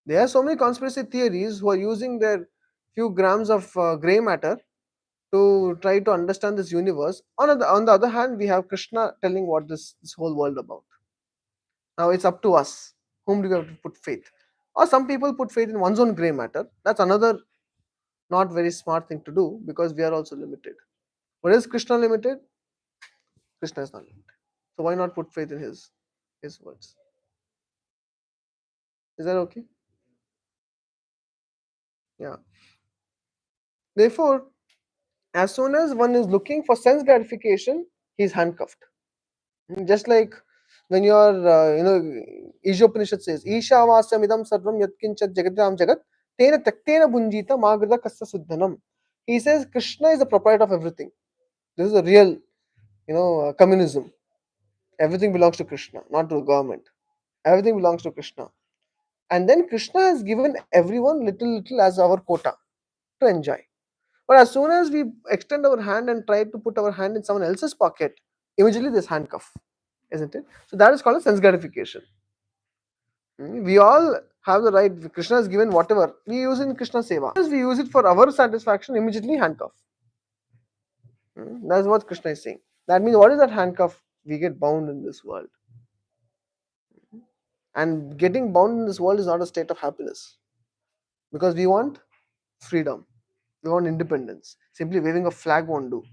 There are so many conspiracy theories who are using their few grams of gray matter to try to understand this universe. On the other hand, we have Krishna telling what this whole world about. Now it's up to us. Whom do we have to put faith? Or some people put faith in one's own grey matter. That's another not very smart thing to do because we are also limited. But is Krishna limited? Krishna is not limited. So why not put faith in his words? Is that okay? Yeah. Therefore, as soon as one is looking for sense gratification, he is handcuffed. Just like when you are, Ishopanishad says, Isha Vasyam idam sarvam yatkinchat jagadram jagat, tena taktena bunjita magrita kassa suddhanam. He says Krishna is the proprietor of everything. This is a real, communism. Everything belongs to Krishna, not to the government. Everything belongs to Krishna. And then Krishna has given everyone little as our quota to enjoy. But as soon as we extend our hand and try to put our hand in someone else's pocket, immediately there's handcuff, isn't it? So that is called a sense gratification. We all have the right. Krishna has given whatever we use in Krishna Seva. As we use it for our satisfaction, immediately handcuff. That's what Krishna is saying. That means what is that handcuff? We get bound in this world. And getting bound in this world is not a state of happiness. Because we want freedom. We want independence. Simply waving a flag won't do.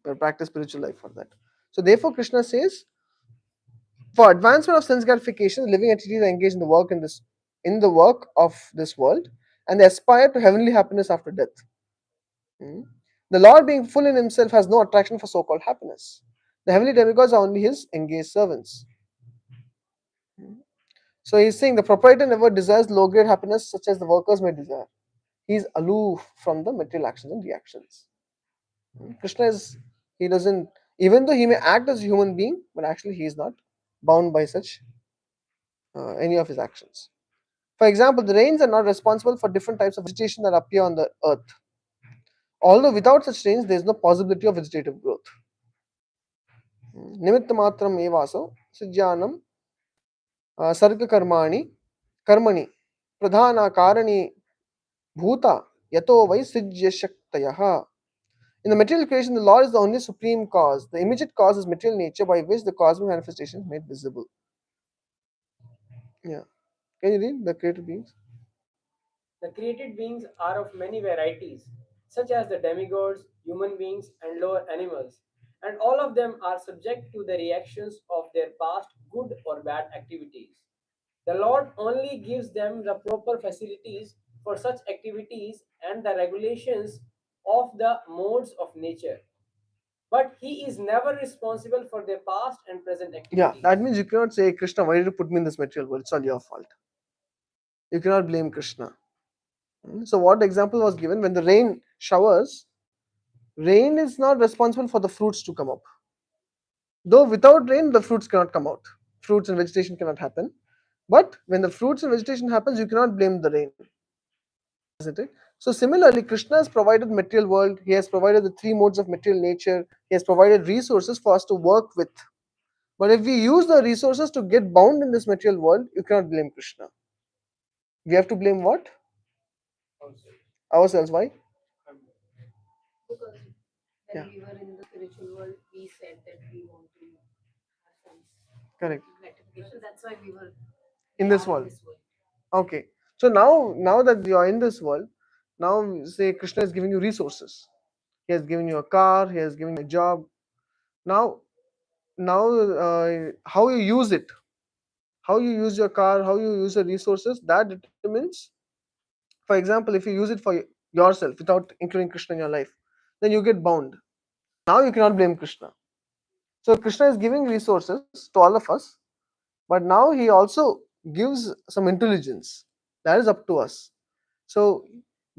We practice spiritual life for that. So therefore Krishna says, for advancement of sense gratification, living entities are engaged in the work of this world, and they aspire to heavenly happiness after death. The Lord, being full in himself, has no attraction for so-called happiness. The heavenly demigods are only his engaged servants. So he's saying the proprietor never desires low-grade happiness such as the workers may desire. He is aloof from the material actions and reactions. Krishna he doesn't, even though he may act as a human being, but actually he is not bound by such any of his actions. For example, the rains are not responsible for different types of vegetation that appear on the earth. Although without such rains, there is no possibility of vegetative growth. Nimitta matram evaso sujyanam sarga karmani pradhana karani bhuta yato vai sijya shaktayaha. In the material creation, the Lord is the only supreme cause. The immediate cause is material nature by which the cosmic manifestation is made visible. Yeah. Can you read the created beings? The created beings are of many varieties, such as the demigods, human beings, and lower animals, and all of them are subject to the reactions of their past good or bad activities. The Lord only gives them the proper facilities for such activities and the regulations of the modes of nature. But He is never responsible for their past and present activities. Yeah, that means you cannot say, Krishna, why did you put me in this material world? It's all your fault. You cannot blame Krishna. So, what example was given when the rain showers? Rain is not responsible for the fruits to come up. Though without rain, the fruits cannot come out. Fruits and vegetation cannot happen. But when the fruits and vegetation happens, you cannot blame the rain. Isn't it? So similarly, Krishna has provided material world. He has provided the three modes of material nature. He has provided resources for us to work with. But if we use the resources to get bound in this material world, you cannot blame Krishna. We have to blame what? Ourselves. Why? Because when Yeah. we were in the spiritual world, we said that we want to have sense Correct. gratification. That's why we In are this world. Okay. So now that you are in this world, now say Krishna is giving you resources. He has given you a car. He has given you a job. Now, how you use it, how you use your car, how you use your resources, that determines. For example, if you use it for yourself without including Krishna in your life, then you get bound. Now you cannot blame Krishna. So Krishna is giving resources to all of us, but now he also gives some intelligence. That is up to us. So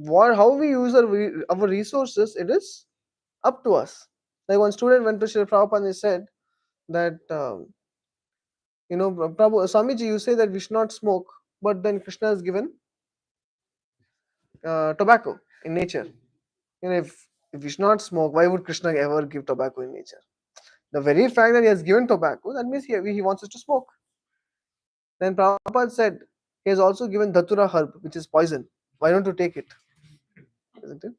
how we use our resources, it is up to us. Like one student went to Srila Prabhupada and he said that, Prabhu, Swamiji, you say that we should not smoke, but then Krishna has given tobacco in nature. If we should not smoke, why would Krishna ever give tobacco in nature? The very fact that he has given tobacco, that means he wants us to smoke. Then Prabhupada said, he has also given Datura herb, which is poison. Why don't you take it? Isn't it?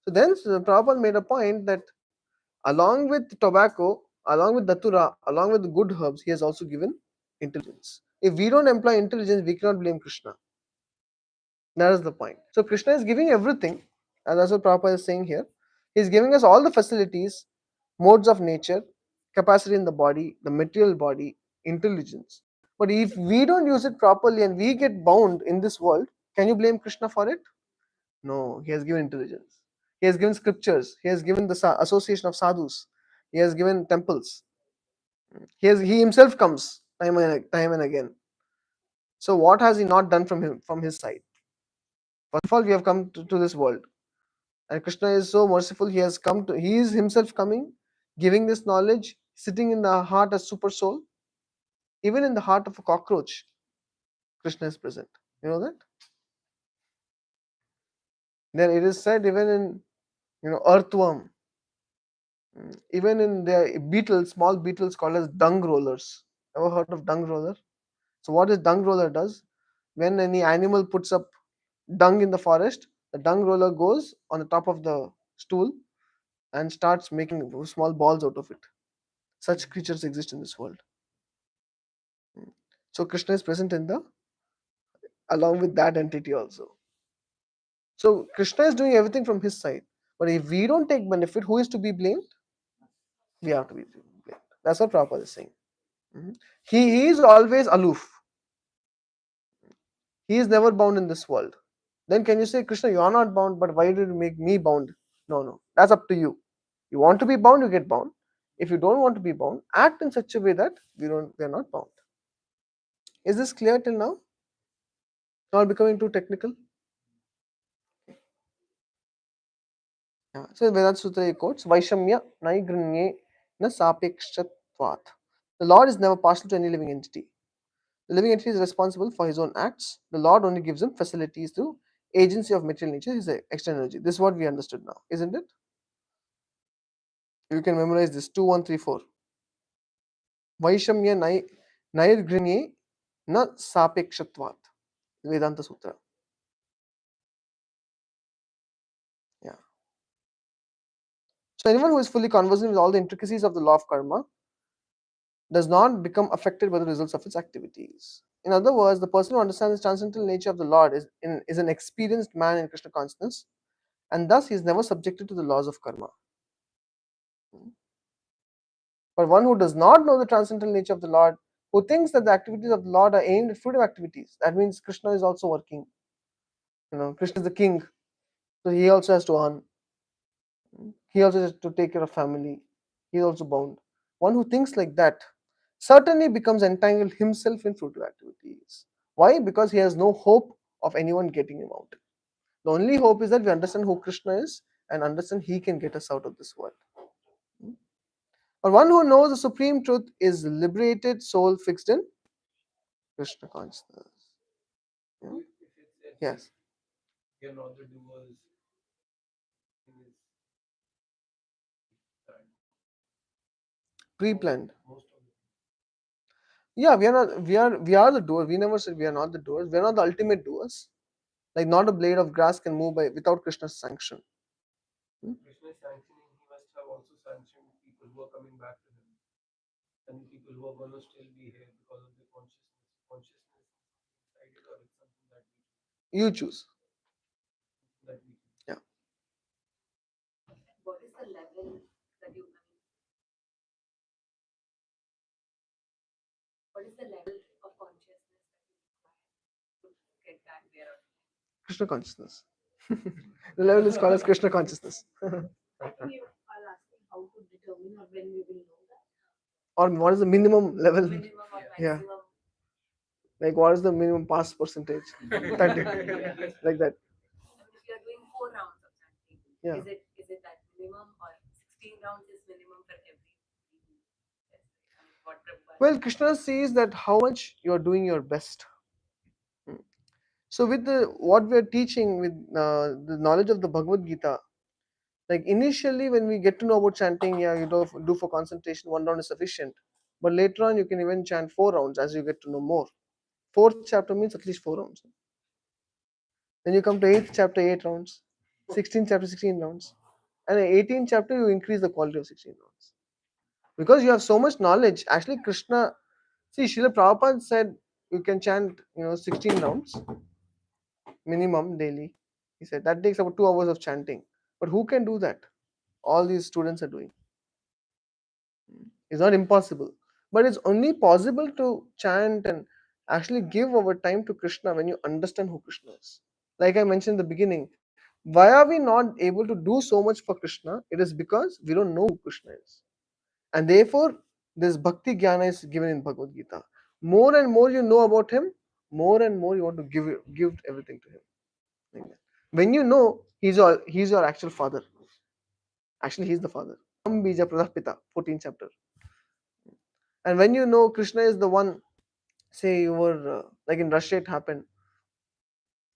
So then Prabhupada made a point that along with tobacco, along with Datura, along with the good herbs, he has also given intelligence. If we don't employ intelligence, we cannot blame Krishna. That is the point. So Krishna is giving everything, and that's what Prabhupada is saying here. He is giving us all the facilities, modes of nature, capacity in the body, the material body, intelligence. But if we don't use it properly and we get bound in this world, can you blame Krishna for it? No, he has given intelligence. He has given scriptures. He has given the association of sadhus. He has given temples. He himself comes time and again. So what has he not done from his side? First of all, we have come to this world, and Krishna is so merciful. He is himself coming, giving this knowledge, sitting in the heart as super soul. Even in the heart of a cockroach, Krishna is present. You know that? Then it is said even in earthworm, even in the beetles, small beetles called as dung rollers. Ever heard of dung roller? So what this dung roller does, when any animal puts up dung in the forest, the dung roller goes on the top of the stool and starts making small balls out of it. Such creatures exist in this world. So Krishna is present along with that entity also. So Krishna is doing everything from his side. But if we don't take benefit, who is to be blamed? We are to be blamed. That's what Prabhupada is saying. He is always aloof. He is never bound in this world. Then can you say, Krishna, you are not bound, but why did you make me bound? No. That's up to you. You want to be bound, you get bound. If you don't want to be bound, act in such a way that we are not bound. Is this clear till now? Not becoming too technical? Yeah. So Vedanta Sutra quotes, Vaishamya Naigrinye na sapekshatvat. The Lord is never partial to any living entity. The living entity is responsible for his own acts. The Lord only gives him facilities through agency of material nature, his external energy. This is what we understood now, isn't it? You can memorize this 2134. Vaishamya Nairgrinye na sapekshatvat. Vedanta Sutra. Yeah. So anyone who is fully conversant with all the intricacies of the law of karma does not become affected by the results of its activities. In other words, the person who understands the transcendental nature of the Lord is an experienced man in Krishna consciousness, and thus he is never subjected to the laws of karma. But one who does not know the transcendental nature of the Lord, who thinks that the activities of the Lord are aimed at fruitive activities, that means Krishna is also working. Krishna is the king, so he also has to earn. He also has to take care of family. He is also bound. One who thinks like that certainly becomes entangled himself in fruitive activities. Why? Because he has no hope of anyone getting him out. The only hope is that we understand who Krishna is and understand he can get us out of this world. But one who knows the supreme truth is liberated soul fixed in Krishna consciousness. Yeah? If it said Yes. you're not the doers, it is that Pre-planned. most of the Yeah, we are not. We are the doers. We never said we are not the doers. We are not the ultimate doers. Like not a blade of grass can move without Krishna's sanction. Krishna is sanctioning, he must have also sanctioned people who are coming back to him and the people who are going to still be here because of the consciousness. Consciousness is decided or it's something You choose. that we Yeah. What is the level that you, what is the level of consciousness that you require to get back there? Krishna consciousness. The level is called as Krishna consciousness. I think you are asking how to determine or when we will know that. Or what is the minimum level? Minimum or Yeah. maximum. Like what is the minimum pass percentage? 30. Like that. If you are doing Yeah. Is it that minimum, or 16 rounds is minimum for every? What Prabhupada Well, said. Krishna says that how much you are doing your best. Hmm. So with the what we are teaching with the knowledge of the Bhagavad Gita, like initially when we get to know about chanting, yeah, you do for concentration, 1 round is sufficient. But later on, you can even chant 4 rounds as you get to know more. Fourth chapter means at least 4 rounds. Then you come to eighth chapter, 8 rounds. 16th chapter, 16 rounds. And in 18th chapter, you increase the quality of 16 rounds. Because you have so much knowledge. Actually, Krishna, see, Srila Prabhupada said you can chant, 16 rounds minimum daily. He said that takes about 2 hours of chanting. But who can do that? All these students are doing. It's not impossible. But it's only possible to chant and actually give our time to Krishna when you understand who Krishna is. Like I mentioned in the beginning, why are we not able to do so much for Krishna? It is because we don't know who Krishna is. And therefore, this Bhakti Jnana is given in Bhagavad Gita. More and more you know about him, more and more you want to give everything to him. Like that. When you know he's your actual father. Actually, he's the father. Bija Pradapita, 14th chapter. And when you know Krishna is the one, say you were like in Russia, it happened.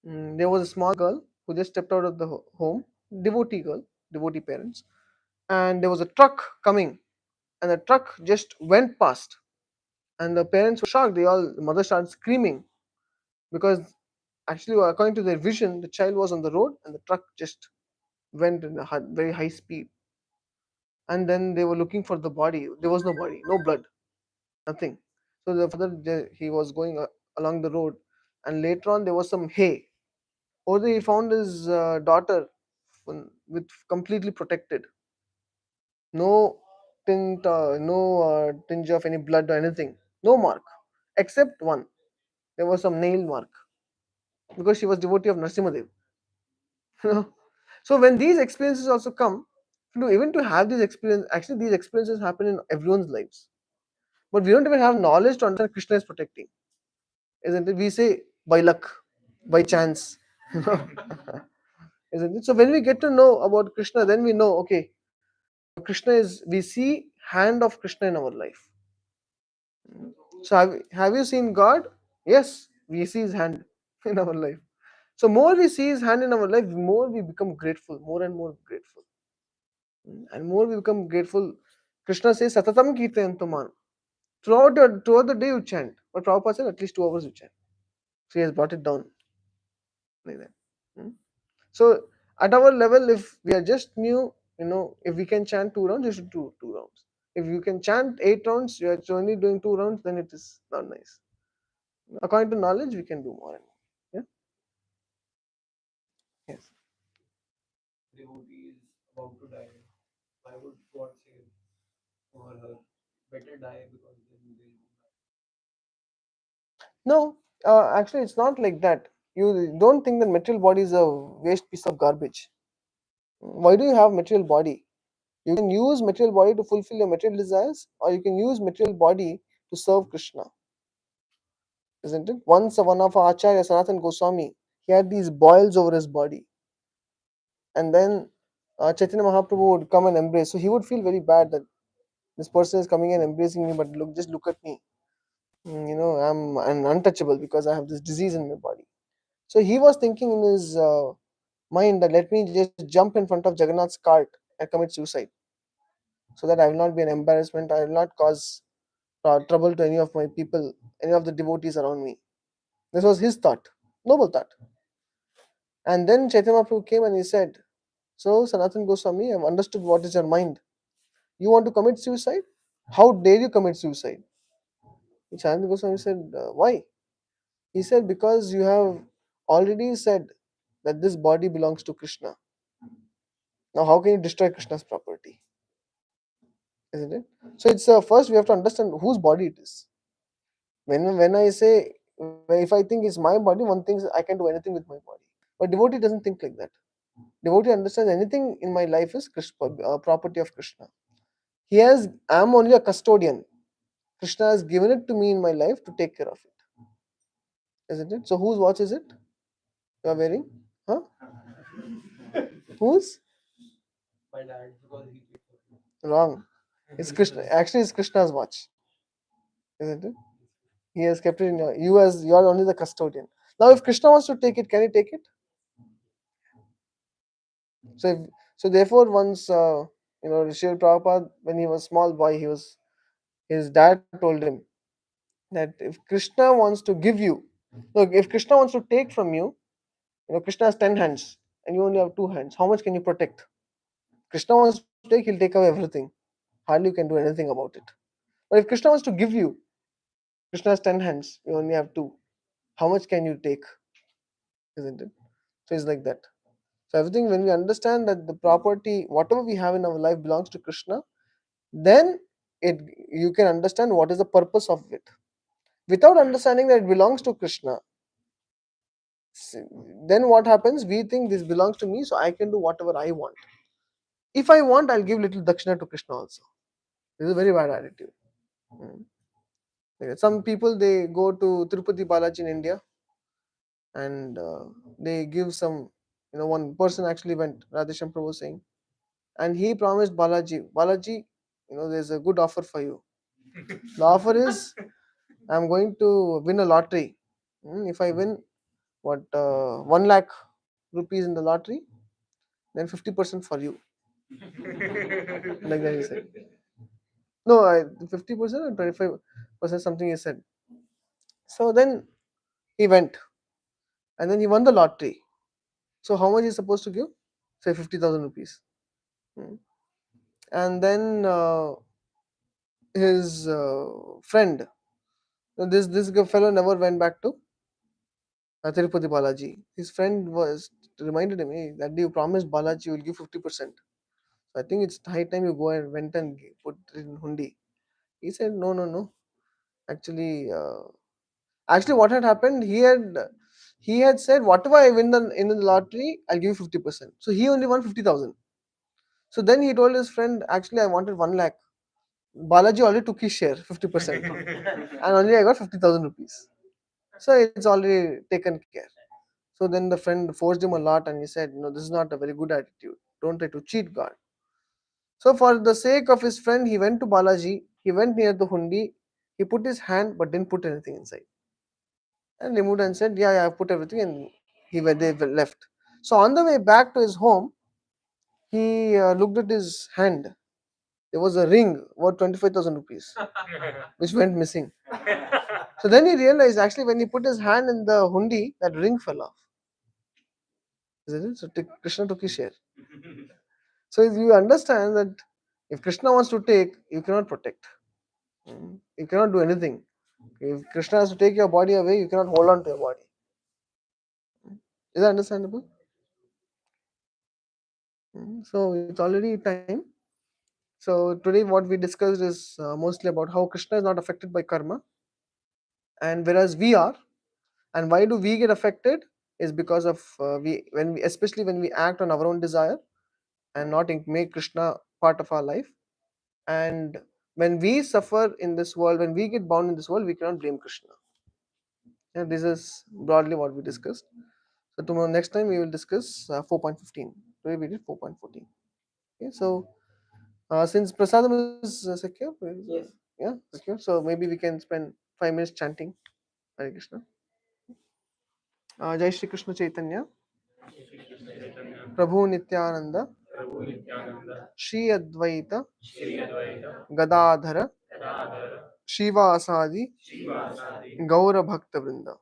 There was a small girl who just stepped out of the home, devotee girl, devotee parents, and there was a truck coming, and the truck just went past, and the parents were shocked. The mother started screaming because actually, according to their vision, the child was on the road, and the truck just went in a very high speed. And then they were looking for the body. There was no body, no blood, nothing. So the father, he was going along the road, and later on there was some hay. Over there, he found his daughter with completely protected, no tinge of any blood or anything, no mark, except one. There was some nail mark because she was devotee of Nrsimhadev. You know, so when these experiences also come, even to have these experiences, actually these experiences happen in everyone's lives, but we don't even have knowledge to understand Krishna is protecting, isn't it? We say by luck, by chance, isn't it? So when we get to know about Krishna, then we know, okay, Krishna is, we see hand of Krishna in our life. So have you seen God? Yes, we see his hand in our life. So more we see his hand in our life, more we become grateful, more and more grateful. And more we become grateful. Krishna says, Satatam Kirtayantaman. Throughout the day you chant. But Prabhupada said at least 2 hours you chant. So he has brought it down like that. Hmm? So at our level, if we are just new, if we can chant 2 rounds, you should do 2 rounds. If you can chant 8 rounds, you are only doing 2 rounds, then it is not nice. According to knowledge, we can do more and more. Yeah. Yes. Devotee is about to die. Why would God say over her, better die because then you will go back? No, actually, it's not like that. You don't think that material body is a waste piece of garbage. Why do you have material body? You can use material body to fulfill your material desires, or you can use material body to serve Krishna, isn't it? Once one of our Acharya, Sanatan Goswami, he had these boils over his body, and then Chaitanya Mahaprabhu would come and embrace. So he would feel very bad that this person is coming and embracing me, but just look at me. I'm an untouchable because I have this disease in my body. So he was thinking in his mind that let me just jump in front of Jagannath's cart and commit suicide, so that I will not be an embarrassment. I will not cause trouble to any of my people, any of the devotees around me. This was his thought, noble thought. And then Chaitanya Mahaprabhu came and he said, "So Sanatan Goswami, I've understood what is your mind. You want to commit suicide? How dare you commit suicide?" Sanatan Goswami said, "Why?" He said, "Because you have already said that this body belongs to Krishna. Now, how can you destroy Krishna's property? Isn't it?" So it's first we have to understand whose body it is. When I say, if I think it's my body, one thinks I can do anything with my body. But devotee doesn't think like that. Devotee understands anything in my life is property of Krishna. I'm only a custodian. Krishna has given it to me in my life to take care of it. Isn't it? So whose watch is it? You are wearing? Huh? Whose? my dad because he paid for it. Wrong. It's Krishna. Actually, it's Krishna's watch, isn't it? He has kept it in your. You are only the custodian. Now, if Krishna wants to take it, can he take it? So, so therefore, once Srila Prabhupada, when he was small boy, his dad told him that if Krishna wants to give you, look, if Krishna wants to take from you, Krishna has 10 hands and you only have 2 hands. How much can you protect? Krishna wants to take, he'll take away everything. Hardly you can do anything about it. But if Krishna wants to give you, Krishna has 10 hands, you only have 2. How much can you take? Isn't it? So it's like that. So everything, when we understand that the property, whatever we have in our life belongs to Krishna, then you can understand what is the purpose of it. Without understanding that it belongs to Krishna, then what happens? We think this belongs to me, so I can do whatever I want. If I want, I'll give little dakshina to Krishna also. This is a very bad attitude. Some people, they go to Tirupati Balaji in India and they give some, one person actually went, Radhesham Prabhu saying, and he promised Balaji, there's a good offer for you. The offer is, I'm going to win a lottery. If I win 1 lakh rupees in the lottery, then 50% for you. Like that he said. No, 50% or 25% something he said. So then he went and then he won the lottery. So how much is supposed to give? Say 50,000 rupees. And then his friend, this fellow never went back to Tirupati Balaji. His friend was reminded him, hey, that day you promised Balaji you will give 50%. So I think it's high time you go and went and put it in hundi. He said, no. Actually, what had happened, he had said, whatever I win in the lottery, I'll give you 50%. So he only won 50,000. So then he told his friend, actually, I wanted 1 lakh. Balaji already took his share, 50%. And only I got 50,000 rupees. So it's already taken care. So then the friend forced him a lot and he said, no, this is not a very good attitude. Don't try to cheat God. So for the sake of his friend, he went to Balaji. He went near the hundi. He put his hand but didn't put anything inside. And removed and said, yeah, I put everything, and they left. So on the way back to his home, he looked at his hand. There was a ring worth 25,000 rupees, which went missing. So then he realized, actually, when he put his hand in the hundi, that ring fell off. Isn't it? So Krishna took his share. So if you understand that if Krishna wants to take, you cannot protect. You cannot do anything. If Krishna has to take your body away, you cannot hold on to your body. Is that understandable? So it's already time. So today what we discussed is mostly about how Krishna is not affected by karma, and whereas we are. And why do we get affected? Is because of especially when we act on our own desire and not make Krishna part of our life. And when we suffer in this world, when we get bound in this world, we cannot blame Krishna. And this is broadly what we discussed. So tomorrow, next time, we will discuss 4.15. Today we did 4.14. Okay, so since Prasadam is secure, Yes. Yeah, secure. So maybe we can spend 5 minutes chanting Hare Krishna. Jai Shri Krishna Chaitanya, Prabhu Nityananda, Shri Advaita, Gadadhara, Shiva Asadi, Gaura Bhakta Vrinda.